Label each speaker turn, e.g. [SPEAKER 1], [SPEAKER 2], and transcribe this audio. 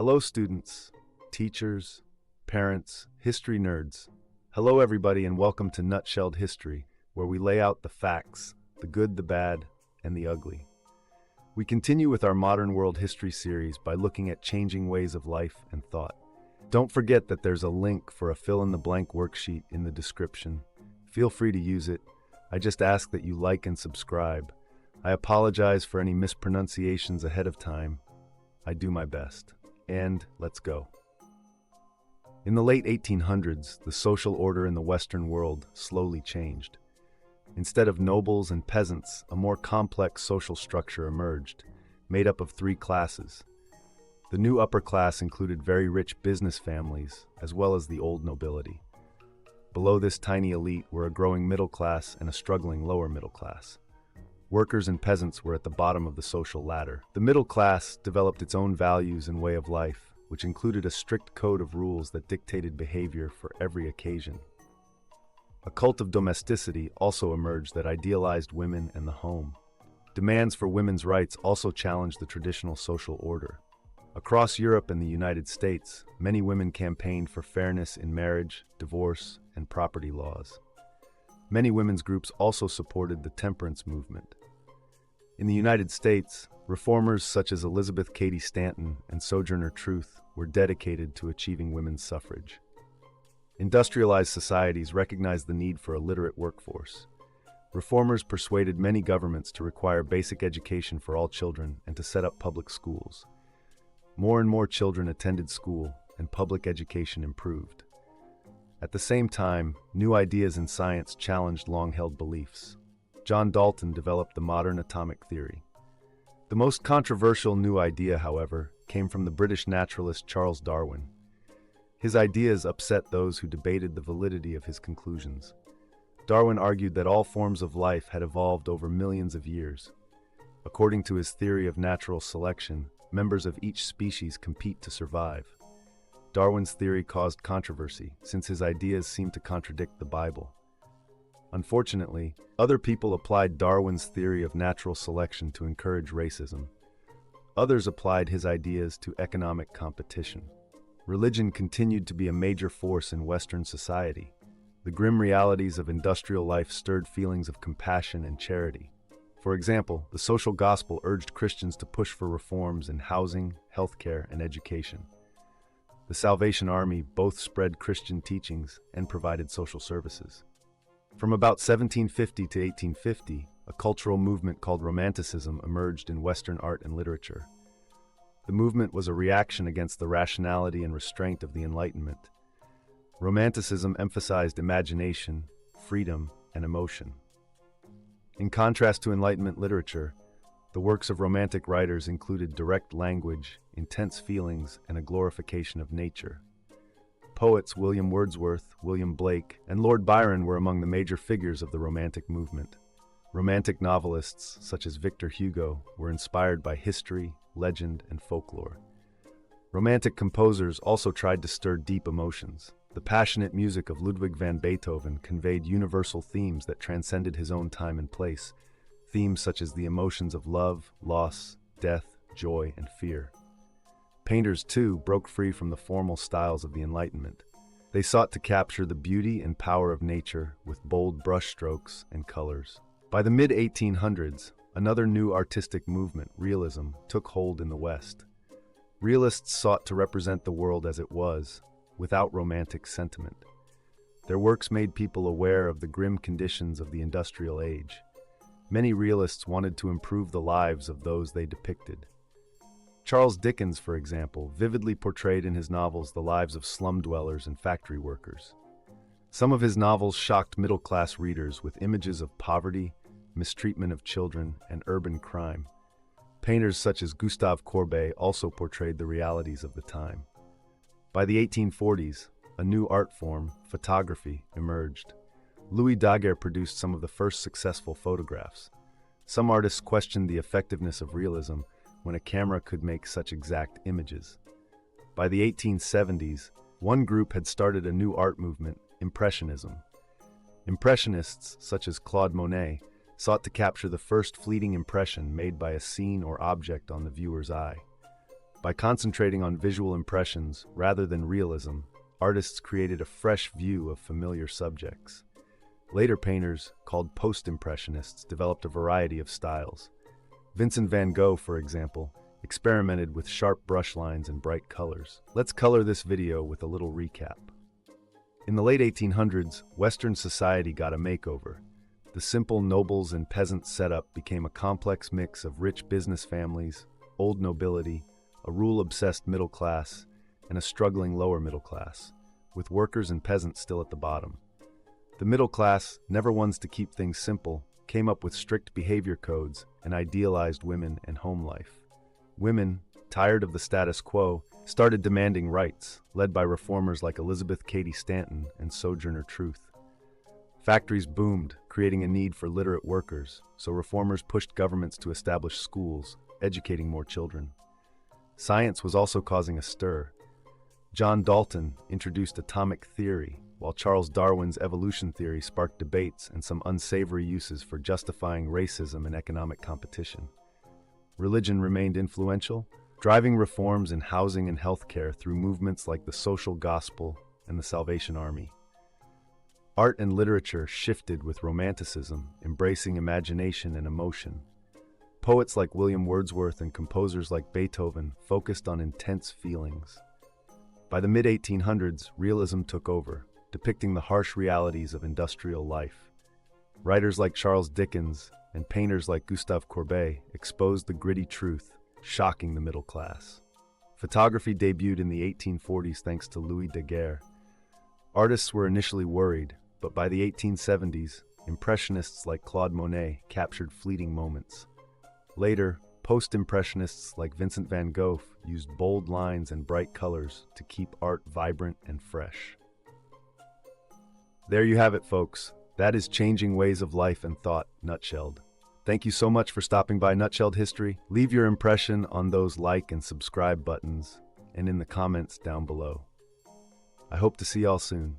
[SPEAKER 1] Hello, students, teachers, parents, history nerds. Hello, everybody, and welcome to Nutshelled History, where we lay out the facts, the good, the bad, and the ugly. We continue with our Modern World History series by looking at changing ways of life and thought. Don't forget that there's a link for a fill-in-the-blank worksheet in the description. Feel free to use it. I just ask that you like and subscribe. I apologize for any mispronunciations ahead of time. I do my best. And let's go. In the late 1800s, the social order in the Western world slowly changed. Instead of nobles and peasants, a more complex social structure emerged, made up of three classes. The new upper class included very rich business families, as well as the old nobility. Below this tiny elite were a growing middle class and a struggling lower middle class. Workers and peasants were at the bottom of the social ladder. The middle class developed its own values and way of life, which included a strict code of rules that dictated behavior for every occasion. A cult of domesticity also emerged that idealized women and the home. Demands for women's rights also challenged the traditional social order. Across Europe and the United States, many women campaigned for fairness in marriage, divorce, and property laws. Many women's groups also supported the temperance movement. In the United States, reformers such as Elizabeth Cady Stanton and Sojourner Truth were dedicated to achieving women's suffrage. Industrialized societies recognized the need for a literate workforce. Reformers persuaded many governments to require basic education for all children and to set up public schools. More and more children attended school, and public education improved. At the same time, new ideas in science challenged long-held beliefs. John Dalton developed the modern atomic theory. The most controversial new idea, however, came from the British naturalist Charles Darwin. His ideas upset those who debated the validity of his conclusions. Darwin argued that all forms of life had evolved over millions of years. According to his theory of natural selection, members of each species compete to survive. Darwin's theory caused controversy, since his ideas seemed to contradict the Bible. Unfortunately, other people applied Darwin's theory of natural selection to encourage racism. Others applied his ideas to economic competition. Religion continued to be a major force in Western society. The grim realities of industrial life stirred feelings of compassion and charity. For example, the social gospel urged Christians to push for reforms in housing, healthcare, and education. The Salvation Army both spread Christian teachings and provided social services. From about 1750 to 1850, a cultural movement called Romanticism emerged in Western art and literature. The movement was a reaction against the rationality and restraint of the Enlightenment. Romanticism emphasized imagination, freedom, and emotion. In contrast to Enlightenment literature, the works of Romantic writers included direct language, intense feelings, and a glorification of nature. Poets William Wordsworth, William Blake, and Lord Byron were among the major figures of the Romantic movement. Romantic novelists, such as Victor Hugo, were inspired by history, legend, and folklore. Romantic composers also tried to stir deep emotions. The passionate music of Ludwig van Beethoven conveyed universal themes that transcended his own time and place, themes such as the emotions of love, loss, death, joy, and fear. Painters, too, broke free from the formal styles of the Enlightenment. They sought to capture the beauty and power of nature with bold brushstrokes and colors. By the mid-1800s, another new artistic movement, realism, took hold in the West. Realists sought to represent the world as it was, without romantic sentiment. Their works made people aware of the grim conditions of the industrial age. Many realists wanted to improve the lives of those they depicted. Charles Dickens, for example, vividly portrayed in his novels the lives of slum dwellers and factory workers. Some of his novels shocked middle-class readers with images of poverty, mistreatment of children, and urban crime. Painters such as Gustave Courbet also portrayed the realities of the time. By the 1840s, a new art form, photography, emerged. Louis Daguerre produced some of the first successful photographs. Some artists questioned the effectiveness of realism when a camera could make such exact images. By the 1870s, one group had started a new art movement, Impressionism. Impressionists, such as Claude Monet, sought to capture the first fleeting impression made by a scene or object on the viewer's eye. By concentrating on visual impressions rather than realism, artists created a fresh view of familiar subjects. Later painters, called post-impressionists, developed a variety of styles. Vincent van Gogh, for example, experimented with sharp brush lines and bright colors. Let's color this video with a little recap. In the late 1800s, Western society got a makeover. The simple nobles and peasants setup became a complex mix of rich business families, old nobility, a rule-obsessed middle class, and a struggling lower middle class, with workers and peasants still at the bottom. The middle class, never ones to keep things simple, came up with strict behavior codes and idealized women and home life. Women, tired of the status quo, started demanding rights, led by reformers like Elizabeth Cady Stanton and Sojourner Truth. Factories boomed, creating a need for literate workers, so reformers pushed governments to establish schools, educating more children. Science was also causing a stir. John Dalton introduced atomic theory, while Charles Darwin's evolution theory sparked debates and some unsavory uses for justifying racism and economic competition. Religion remained influential, driving reforms in housing and healthcare through movements like the Social Gospel and the Salvation Army. Art and literature shifted with Romanticism, embracing imagination and emotion. Poets like William Wordsworth and composers like Beethoven focused on intense feelings. By the mid-1800s, realism took over, depicting the harsh realities of industrial life. Writers like Charles Dickens and painters like Gustave Courbet exposed the gritty truth, shocking the middle class. Photography debuted in the 1840s thanks to Louis Daguerre. Artists were initially worried, but by the 1870s, impressionists like Claude Monet captured fleeting moments. Later, post-impressionists like Vincent van Gogh used bold lines and bright colors to keep art vibrant and fresh. There you have it, folks. That is changing ways of life and thought, nutshelled. Thank you so much for stopping by Nutshelled History. Leave your impression on those like and subscribe buttons and in the comments down below. I hope to see y'all soon.